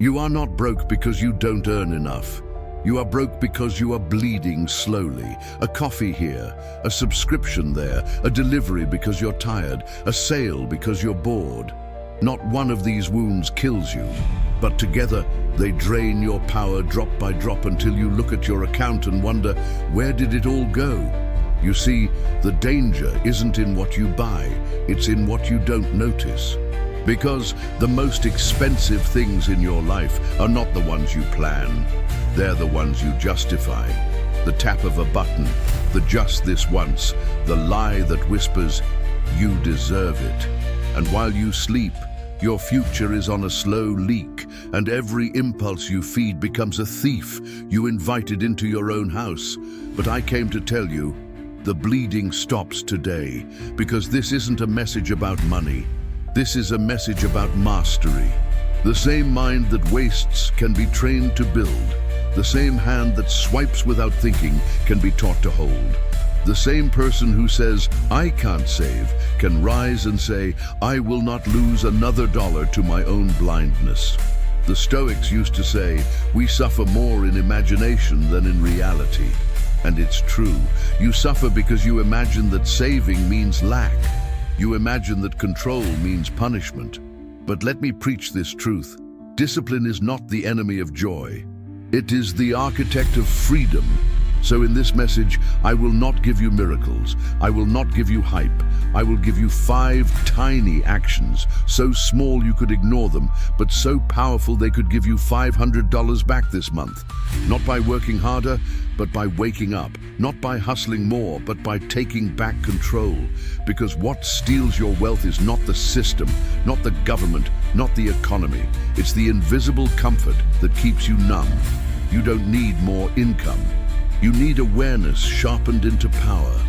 You are not broke because you don't earn enough. You are broke because you are bleeding slowly. A coffee here, a subscription there, a delivery because you're tired, a sale because you're bored. Not one of these wounds kills you, but together they drain your power drop by drop until you look at your account and wonder, where did it all go? You see, the danger isn't in what you buy, it's in what you don't notice. Because the most expensive things in your life are not the ones you plan. They're the ones you justify. The tap of a button, the just this once, the lie that whispers, you deserve it. And while you sleep, your future is on a slow leak, and every impulse you feed becomes a thief you invited into your own house. But I came to tell you, the bleeding stops today, because this isn't a message about money. This is a message about mastery. The same mind that wastes can be trained to build. The same hand that swipes without thinking can be taught to hold. The same person who says, I can't save, can rise and say, I will not lose another dollar to my own blindness. The Stoics used to say, we suffer more in imagination than in reality. And it's true. You suffer because you imagine that saving means lack. You imagine that control means punishment. But let me preach this truth. Discipline is not the enemy of joy. It is the architect of freedom. So in this message, I will not give you miracles. I will not give you hype. I will give you 5 tiny actions, so small you could ignore them, but so powerful they could give you $500 back this month. Not by working harder, but by waking up. Not by hustling more, but by taking back control. Because what steals your wealth is not the system, not the government, not the economy. It's the invisible comfort that keeps you numb. You don't need more income. You need awareness sharpened into power.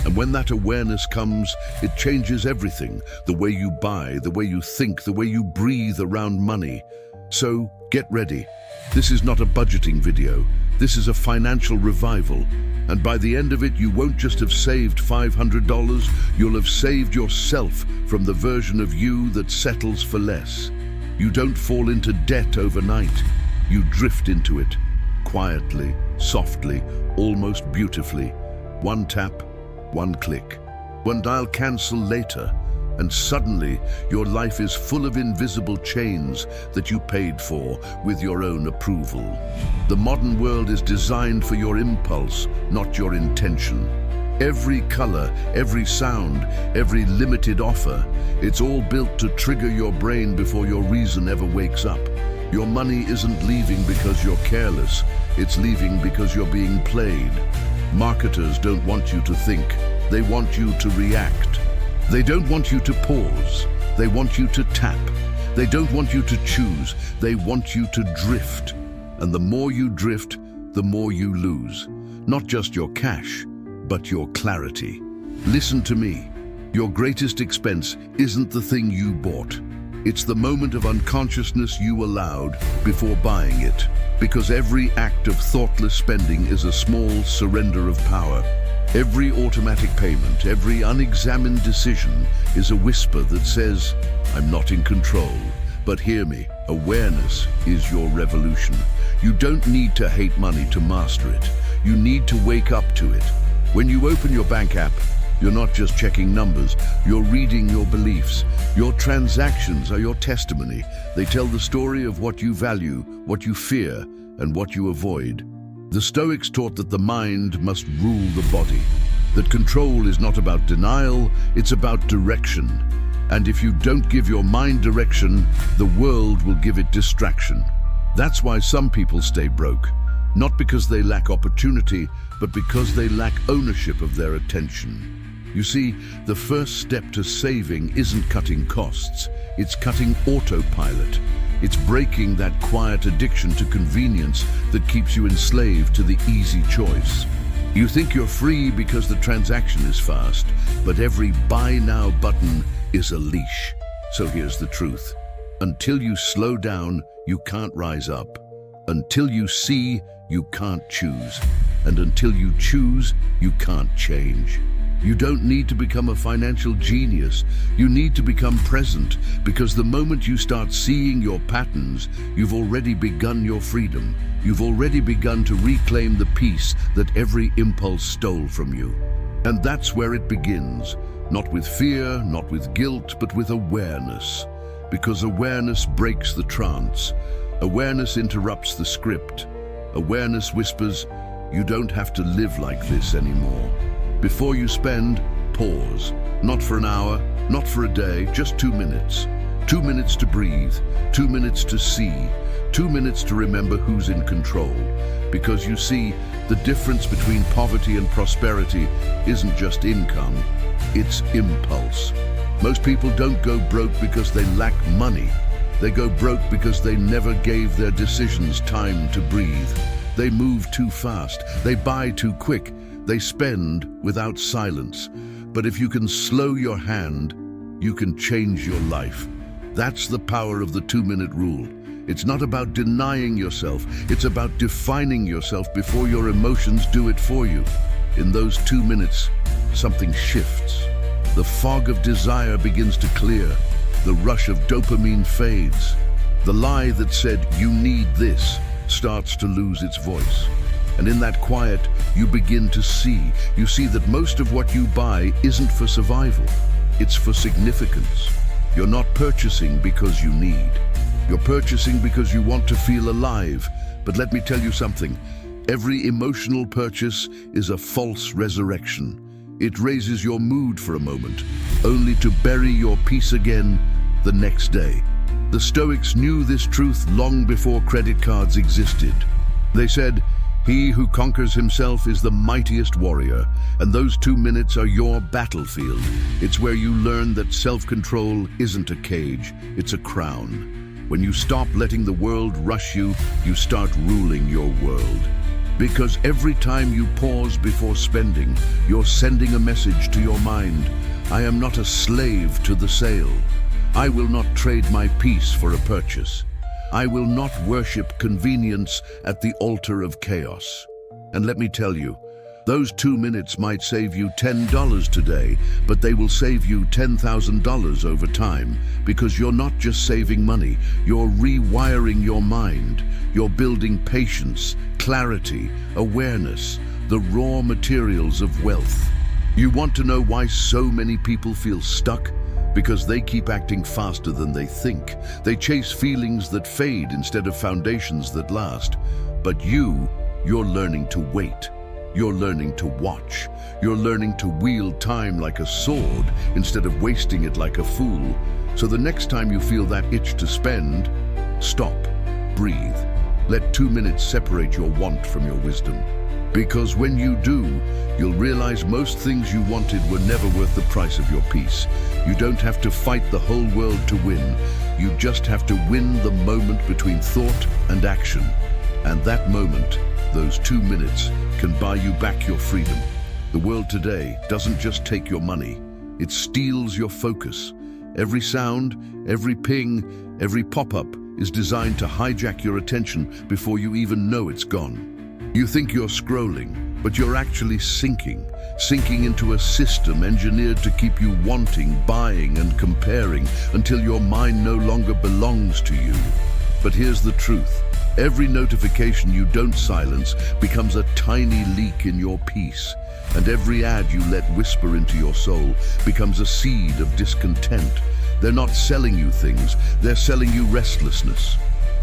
And when that awareness comes, it changes everything. The way you buy, the way you think, the way you breathe around money. So get ready. This is not a budgeting video. This is a financial revival. And by the end of it, you won't just have saved $500, you'll have saved yourself from the version of you that settles for less. You don't fall into debt overnight. You drift into it. Quietly, softly, almost beautifully. One tap, one click. One dial cancel later, and suddenly your life is full of invisible chains that you paid for with your own approval. The modern world is designed for your impulse, not your intention. Every color, every sound, every limited offer, it's all built to trigger your brain before your reason ever wakes up. Your money isn't leaving because you're careless, it's leaving because you're being played. Marketers don't want you to think, they want you to react. They don't want you to pause, they want you to tap. They don't want you to choose, they want you to drift. And the more you drift, the more you lose. Not just your cash, but your clarity. Listen to me. Your greatest expense isn't the thing you bought. It's the moment of unconsciousness you allowed before buying it. Because every act of thoughtless spending is a small surrender of power. Every automatic payment, every unexamined decision is a whisper that says, I'm not in control. But hear me, awareness is your revolution. You don't need to hate money to master it. You need to wake up to it. When you open your bank app, you're not just checking numbers, you're reading your beliefs. Your transactions are your testimony. They tell the story of what you value, what you fear, and what you avoid. The Stoics taught that the mind must rule the body, that control is not about denial, it's about direction. And if you don't give your mind direction, the world will give it distraction. That's why some people stay broke, not because they lack opportunity, but because they lack ownership of their attention. You see, the first step to saving isn't cutting costs, it's cutting autopilot. It's breaking that quiet addiction to convenience that keeps you enslaved to the easy choice. You think you're free because the transaction is fast, but every buy now button is a leash. So here's the truth. Until you slow down, you can't rise up. Until you see, you can't choose. And until you choose, you can't change. You don't need to become a financial genius. You need to become present, because the moment you start seeing your patterns, you've already begun your freedom. You've already begun to reclaim the peace that every impulse stole from you. And that's where it begins. Not with fear, not with guilt, but with awareness. Because awareness breaks the trance. Awareness interrupts the script. Awareness whispers, you don't have to live like this anymore. Before you spend, pause. Not for an hour, not for a day, just 2 minutes. 2 minutes to breathe, 2 minutes to see, 2 minutes to remember who's in control. Because you see, the difference between poverty and prosperity isn't just income, it's impulse. Most people don't go broke because they lack money. They go broke because they never gave their decisions time to breathe. They move too fast, they buy too quick, they spend without silence. But if you can slow your hand, you can change your life. That's the power of the 2-minute rule. It's not about denying yourself, it's about defining yourself before your emotions do it for you. In those 2 minutes, something shifts. The fog of desire begins to clear. The rush of dopamine fades. The lie that said, you need this, starts to lose its voice. And in that quiet, you begin to see. You see that most of what you buy isn't for survival. It's for significance. You're not purchasing because you need. You're purchasing because you want to feel alive. But let me tell you something. Every emotional purchase is a false resurrection. It raises your mood for a moment, only to bury your peace again the next day. The Stoics knew this truth long before credit cards existed. They said, he who conquers himself is the mightiest warrior, and those 2 minutes are your battlefield. It's where you learn that self-control isn't a cage, it's a crown. When you stop letting the world rush you, you start ruling your world. Because every time you pause before spending, you're sending a message to your mind. I am not a slave to the sale. I will not trade my peace for a purchase. I will not worship convenience at the altar of chaos. And let me tell you, those 2 minutes might save you $10 today, but they will save you $10,000 over time, because you're not just saving money, you're rewiring your mind. You're building patience, clarity, awareness, the raw materials of wealth. You want to know why so many people feel stuck? Because they keep acting faster than they think. They chase feelings that fade instead of foundations that last. But you're learning to wait. You're learning to watch. You're learning to wield time like a sword instead of wasting it like a fool. So the next time you feel that itch to spend, stop, breathe. Let 2 minutes separate your want from your wisdom. Because when you do, you'll realize most things you wanted were never worth the price of your peace. You don't have to fight the whole world to win. You just have to win the moment between thought and action. And that moment, those 2 minutes, can buy you back your freedom. The world today doesn't just take your money, it steals your focus. Every sound, every ping, every pop-up is designed to hijack your attention before you even know it's gone. You think you're scrolling, but you're actually sinking into a system engineered to keep you wanting, buying, and comparing until your mind no longer belongs to you. But here's the truth. Every notification you don't silence becomes a tiny leak in your peace, and every ad you let whisper into your soul becomes a seed of discontent. They're not selling you things, they're selling you restlessness.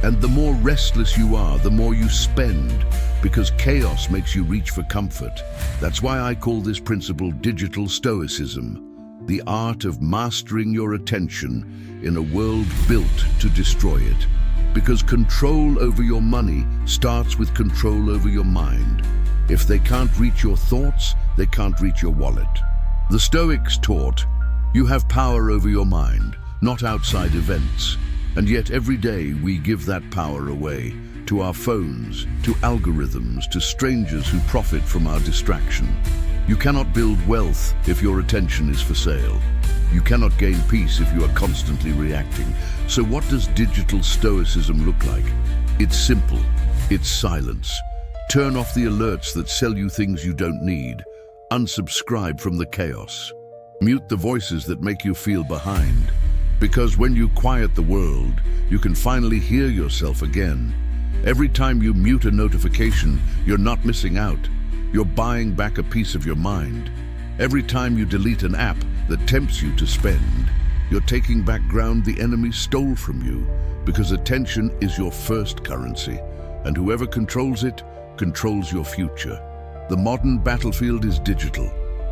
And the more restless you are, the more you spend, because chaos makes you reach for comfort. That's why I call this principle digital stoicism, the art of mastering your attention in a world built to destroy it. Because control over your money starts with control over your mind. If they can't reach your thoughts, they can't reach your wallet. The Stoics taught, you have power over your mind, not outside events. And yet every day we give that power away, to our phones, to algorithms, to strangers who profit from our distraction. You cannot build wealth if your attention is for sale. You cannot gain peace if you are constantly reacting. So what does digital stoicism look like? It's simple. It's silence. Turn off the alerts that sell you things you don't need. Unsubscribe from the chaos. Mute the voices that make you feel behind. Because when you quiet the world, you can finally hear yourself again. Every time you mute a notification, you're not missing out. You're buying back a piece of your mind. Every time you delete an app that tempts you to spend, you're taking back ground the enemy stole from you, because attention is your first currency, and whoever controls it controls your future. The modern battlefield is digital,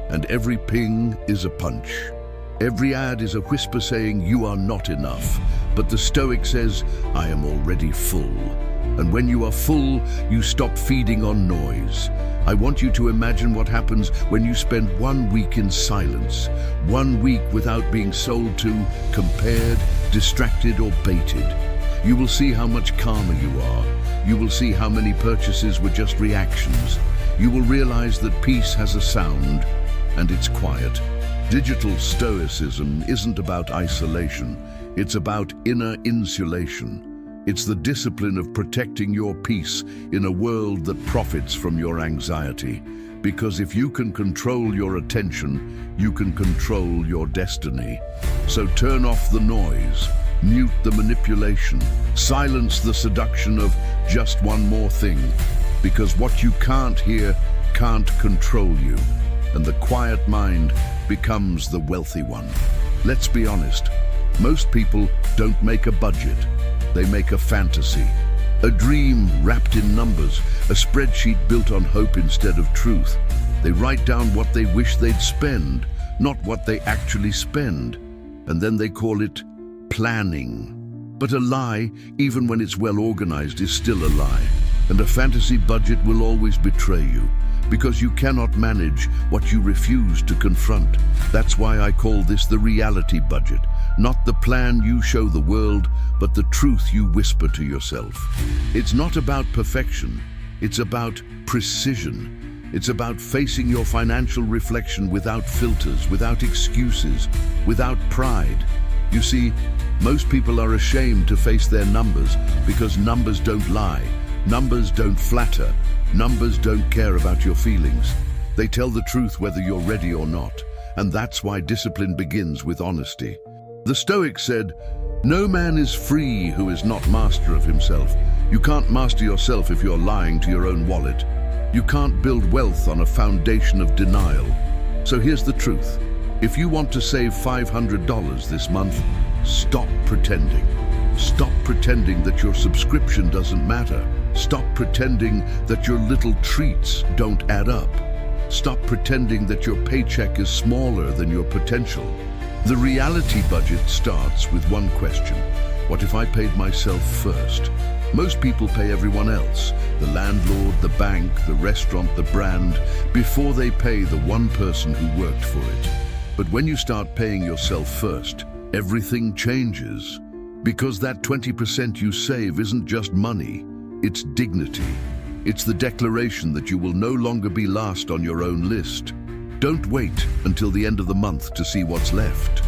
and every ping is a punch. Every ad is a whisper saying you are not enough, but the Stoic says, I am already full. And when you are full, you stop feeding on noise. I want you to imagine what happens when you spend 1 week in silence, 1 week without being sold to, compared, distracted, or baited. You will see how much calmer you are. You will see how many purchases were just reactions. You will realize that peace has a sound, and it's quiet. Digital stoicism isn't about isolation. It's about inner insulation. It's the discipline of protecting your peace in a world that profits from your anxiety. Because if you can control your attention, you can control your destiny. So turn off the noise, mute the manipulation, silence the seduction of just one more thing. Because what you can't hear can't control you, and the quiet mind becomes the wealthy one. Let's be honest, most people don't make a budget. They make a fantasy, a dream wrapped in numbers, a spreadsheet built on hope instead of truth. They write down what they wish they'd spend, not what they actually spend, and then they call it planning. But a lie, even when it's well organized, is still a lie. And a fantasy budget will always betray you, because you cannot manage what you refuse to confront. That's why I call this the reality budget. Not the plan you show the world, but the truth you whisper to yourself. It's not about perfection, it's about precision. It's about facing your financial reflection without filters, without excuses, without pride. You see, most people are ashamed to face their numbers because numbers don't lie, numbers don't flatter, numbers don't care about your feelings. They tell the truth whether you're ready or not, and that's why discipline begins with honesty. The Stoic said, "No man is free who is not master of himself." You can't master yourself if you're lying to your own wallet. You can't build wealth on a foundation of denial. So here's the truth. If you want to save $500 this month, stop pretending. Stop pretending that your subscription doesn't matter. Stop pretending that your little treats don't add up. Stop pretending that your paycheck is smaller than your potential. The reality budget starts with one question. What if I paid myself first? Most people pay everyone else, the landlord, the bank, the restaurant, the brand, before they pay the one person who worked for it. But when you start paying yourself first, everything changes. Because that 20% you save isn't just money, it's dignity. It's the declaration that you will no longer be last on your own list. Don't wait until the end of the month to see what's left.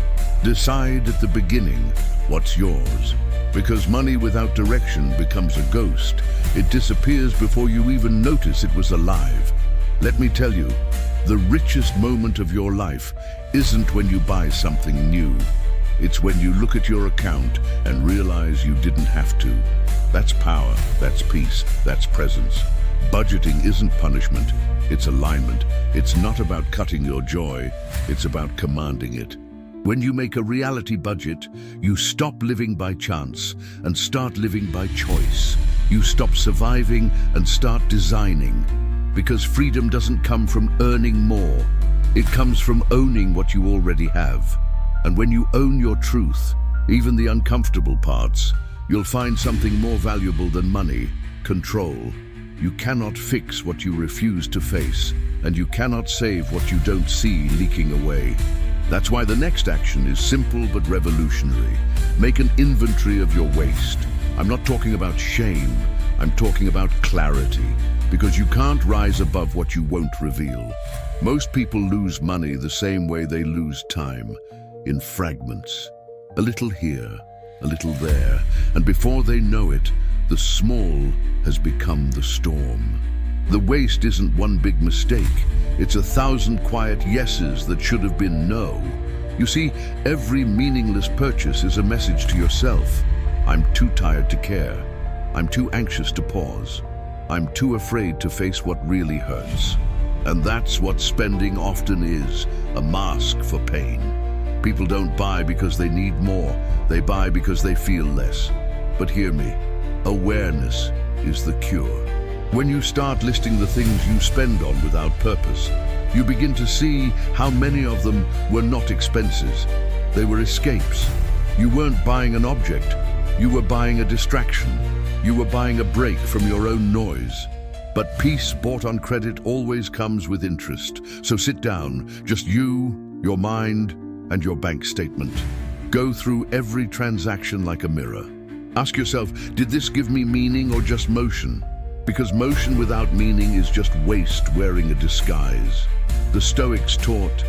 Decide at the beginning what's yours. Because money without direction becomes a ghost. It disappears before you even notice it was alive. Let me tell you, the richest moment of your life isn't when you buy something new. It's when you look at your account and realize you didn't have to. That's power, that's peace, that's presence. Budgeting isn't punishment, it's alignment. It's not about cutting your joy, it's about commanding it. When you make a reality budget, you stop living by chance and start living by choice. You stop surviving and start designing. Because freedom doesn't come from earning more, it comes from owning what you already have. And when you own your truth, even the uncomfortable parts, you'll find something more valuable than money: control. You cannot fix what you refuse to face, and you cannot save what you don't see leaking away. That's why the next action is simple but revolutionary. Make an inventory of your waste. I'm not talking about shame, I'm talking about clarity. Because you can't rise above what you won't reveal. Most people lose money the same way they lose time, in fragments. A little here, a little there, and before they know it, the small has become the storm. The waste isn't one big mistake. It's 1,000 quiet yeses that should have been no. You see, every meaningless purchase is a message to yourself. I'm too tired to care. I'm too anxious to pause. I'm too afraid to face what really hurts. And that's what spending often is, a mask for pain. People don't buy because they need more. They buy because they feel less. But hear me, awareness is the cure. When you start listing the things you spend on without purpose, you begin to see how many of them were not expenses. They were escapes. You weren't buying an object. You were buying a distraction. You were buying a break from your own noise. But peace bought on credit always comes with interest. So sit down, just you, your mind, and your bank statement. Go through every transaction like a mirror. Ask yourself, did this give me meaning or just motion? Because motion without meaning is just waste wearing a disguise. The Stoics taught,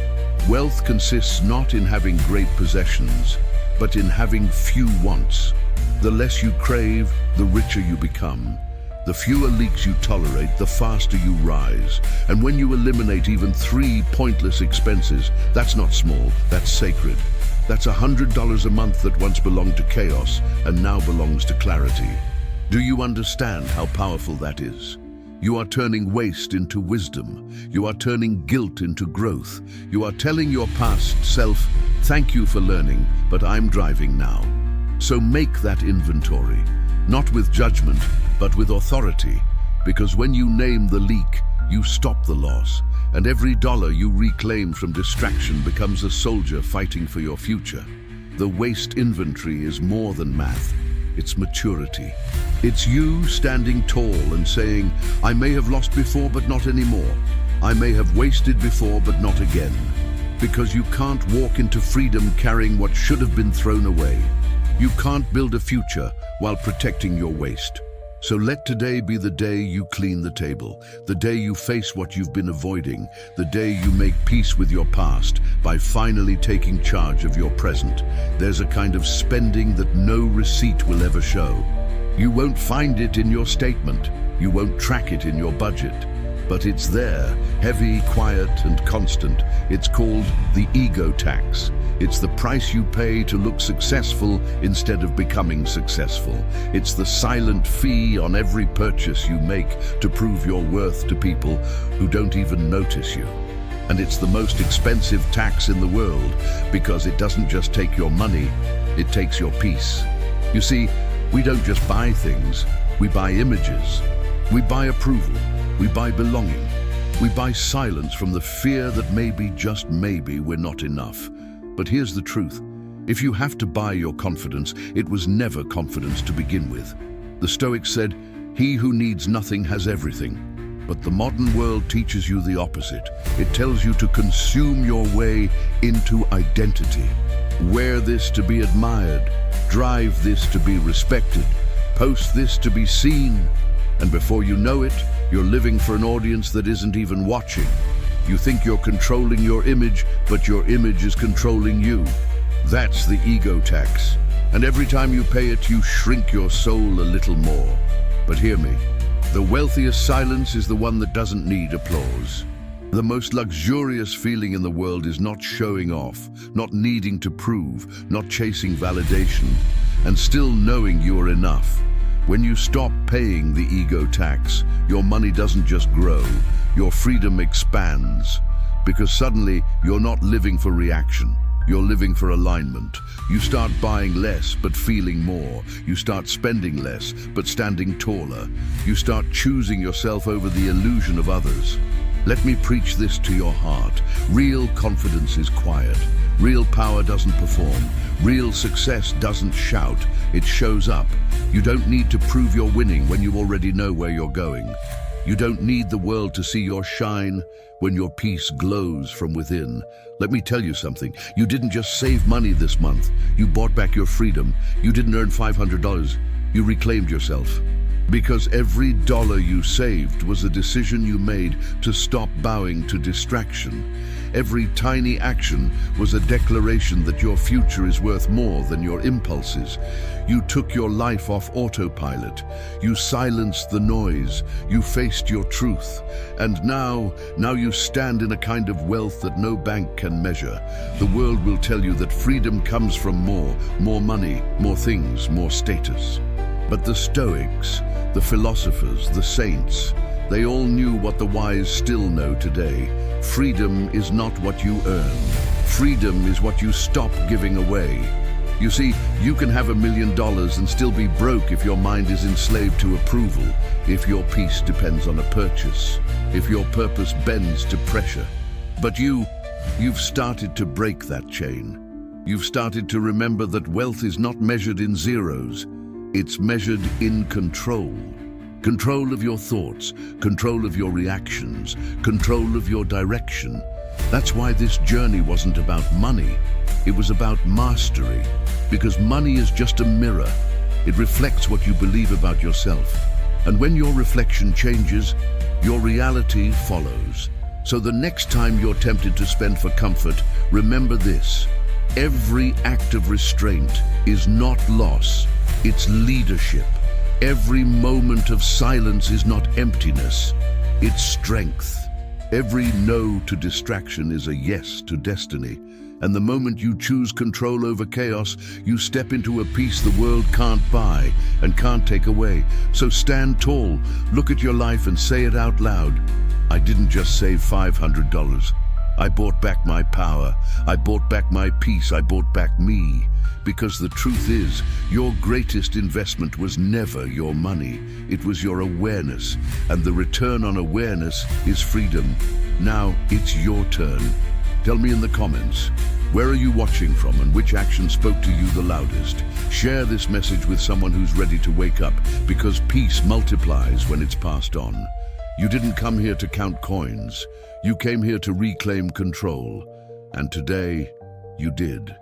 wealth consists not in having great possessions, but in having few wants. The less you crave, the richer you become. The fewer leaks you tolerate, the faster you rise. And when you eliminate even 3 pointless expenses, that's not small, that's sacred. That's $100 a month that once belonged to chaos and now belongs to clarity. Do you understand how powerful that is? You are turning waste into wisdom. You are turning guilt into growth. You are telling your past self, thank you for learning, but I'm driving now. So make that inventory, not with judgment, but with authority, because when you name the leak, you stop the loss, and every dollar you reclaim from distraction becomes a soldier fighting for your future. The waste inventory is more than math. It's maturity. It's you standing tall and saying, I may have lost before, but not anymore. I may have wasted before, but not again. Because you can't walk into freedom carrying what should have been thrown away. You can't build a future while protecting your waste. So let today be the day you clean the table, the day you face what you've been avoiding, the day you make peace with your past by finally taking charge of your present. There's a kind of spending that no receipt will ever show. You won't find it in your statement. You won't track it in your budget. But it's there, heavy, quiet, and constant. It's called the ego tax. It's the price you pay to look successful instead of becoming successful. It's the silent fee on every purchase you make to prove your worth to people who don't even notice you. And it's the most expensive tax in the world because it doesn't just take your money, it takes your peace. You see, we don't just buy things, we buy images. We buy approval, we buy belonging. We buy silence from the fear that maybe, just maybe, we're not enough. But here's the truth. If you have to buy your confidence, it was never confidence to begin with. The Stoics said, he who needs nothing has everything. But the modern world teaches you the opposite. It tells you to consume your way into identity. Wear this to be admired. Drive this to be respected. Post this to be seen. And before you know it, you're living for an audience that isn't even watching. You think you're controlling your image, but your image is controlling you. That's the ego tax. And every time you pay it, you shrink your soul a little more. But hear me, the wealthiest silence is the one that doesn't need applause. The most luxurious feeling in the world is not showing off, not needing to prove, not chasing validation, and still knowing you are enough. When you stop paying the ego tax, your money doesn't just grow, your freedom expands. Because suddenly, you're not living for reaction, you're living for alignment. You start buying less, but feeling more. You start spending less, but standing taller. You start choosing yourself over the illusion of others. Let me preach this to your heart. Real confidence is quiet. Real power doesn't perform. Real success doesn't shout. It shows up. You don't need to prove you're winning when you already know where you're going. You don't need the world to see your shine when your peace glows from within. Let me tell you something. You didn't just save money this month. You bought back your freedom. You didn't earn $500. You reclaimed yourself. Because every dollar you saved was a decision you made to stop bowing to distraction. Every tiny action was a declaration that your future is worth more than your impulses. You took your life off autopilot. You silenced the noise. You faced your truth. And now you stand in a kind of wealth that no bank can measure. The world will tell you that freedom comes from more money, more things, more status. But the Stoics, the philosophers, the saints, they all knew what the wise still know today. Freedom is not what you earn. Freedom is what you stop giving away. You see, you can have $1 million and still be broke if your mind is enslaved to approval, if your peace depends on a purchase, if your purpose bends to pressure. But you've started to break that chain. You've started to remember that wealth is not measured in zeros. It's measured in control. Control of your thoughts, control of your reactions, control of your direction. That's why this journey wasn't about money. It was about mastery. Because money is just a mirror. It reflects what you believe about yourself. And when your reflection changes, your reality follows. So the next time you're tempted to spend for comfort, remember this. Every act of restraint is not loss, it's leadership. Every moment of silence is not emptiness, it's strength. Every no to distraction is a yes to destiny. And the moment you choose control over chaos, you step into a peace the world can't buy and can't take away. So stand tall, look at your life and say it out loud. I didn't just save $500. I bought back my power. I bought back my peace. I bought back me. Because the truth is, your greatest investment was never your money. It was your awareness. And the return on awareness is freedom. Now it's your turn. Tell me in the comments, where are you watching from and which action spoke to you the loudest? Share this message with someone who's ready to wake up, because peace multiplies when it's passed on. You didn't come here to count coins. You came here to reclaim control. And today, you did.